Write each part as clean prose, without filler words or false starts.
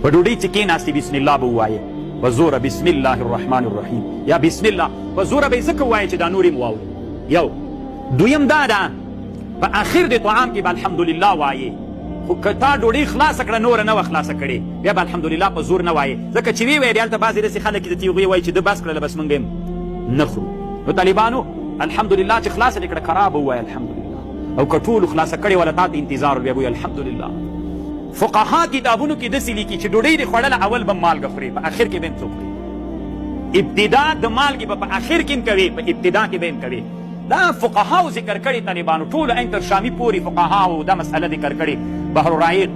په ډوډۍ چې کېناستې بسم الله به ووایې په زوره بسم الله الرحمن الرحیم یا بسم الله په زوره به یې ځکه ووایې چې دا نور یې واورو. یو دویم دا ده په آخر د طعام کې به الحمدلله وایې، خو که تا ډوډۍ خلاصه کړه نوره نه وه خلاصه کړې بیا به الحمدلله په زور نه وایې، ځکه چې ویې وایې بیا هلته بعضې داسې خلک دي هغوی وایي چې ده بس کړله بس موږ هم نه خورو. نو طالبانو الحمدلله چې خلاصه دې کړه کرا به ووایه الحمدلله، او که ټولو خلاصه کړې وله تا ته انتظار بیا به وایي الحمدلله. فقها کتابونو کې داسې لیکي چې ډوډۍ دې خوړله اول به مالګه خورې په آخر کې به هم څه خورې، ابتدا د مالګې به په آخر کې هم کوې په ابتدا کې به هم کوې. دا فقهاو ذکر کړي طالبانو ټولو عین تر شامي پورې فقهاو دا مسئله ذکر کړي، بحر الرائق،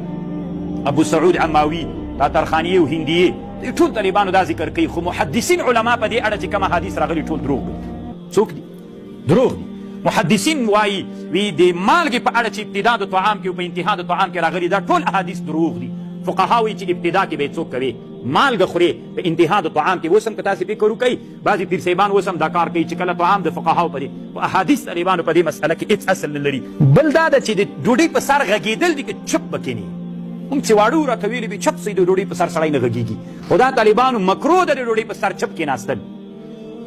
ابو سعود عماوي، تاترخانیې او هندیې ټول طالبانو دا ذکر کوي. خو محدثین علما په دې اړه چې کوم احادیث راغلي ټول دروغ دي. څوک دي؟ دروغ دي. محدثین وایي وی د مالګې په اړه چې ابتدا د طعام کې او په انتها د طعام کې راغلي دا ټول احادیث دروغ دي. فقها وایي چې ابتدا کې به یې څوک کوي مالګه خورې په انتها د طعام کې. اوس هم که تاسې فکر وکئ بعضې پیر صاحبان اوس هم دا کار کوي چې کله طعام د فقهاو په دې خو احادیث طالبانو په دې مسئله کې هېڅ اصل نه لري. بل دا ده چې د ډوډۍ په سر غږېدل دي که چپ به کښېني. موږ چې واړو راته ویلي وي چپ سئ د ډوډۍ په سر سړی نه غږېږي، خو دا طالبانو مکروه ده د ډوډۍ په سر چپ کښېناستل.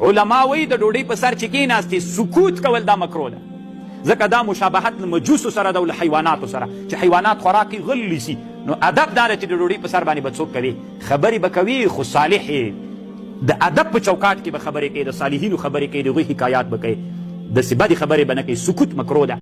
علما وایي د ډوډۍ په سر چې کښېناستې سکوت کول دا مکروه ده، ځکه دا مشابهت له مجوسو سره ده او له حیواناتو سره چې حیوانات خوراک کوي غل نیسي. نو ادب دا ده چې د ډوډۍ په سر باندې به څوک کوي خبرې به کوي خو صالحې د ادب په چوکاټ کې به خبرې کوي، د صالحینو خبرې کوي، د هغوی حکایات به کوي، داسې بدې خبرې به نه کوي. سکوت مکروه ده.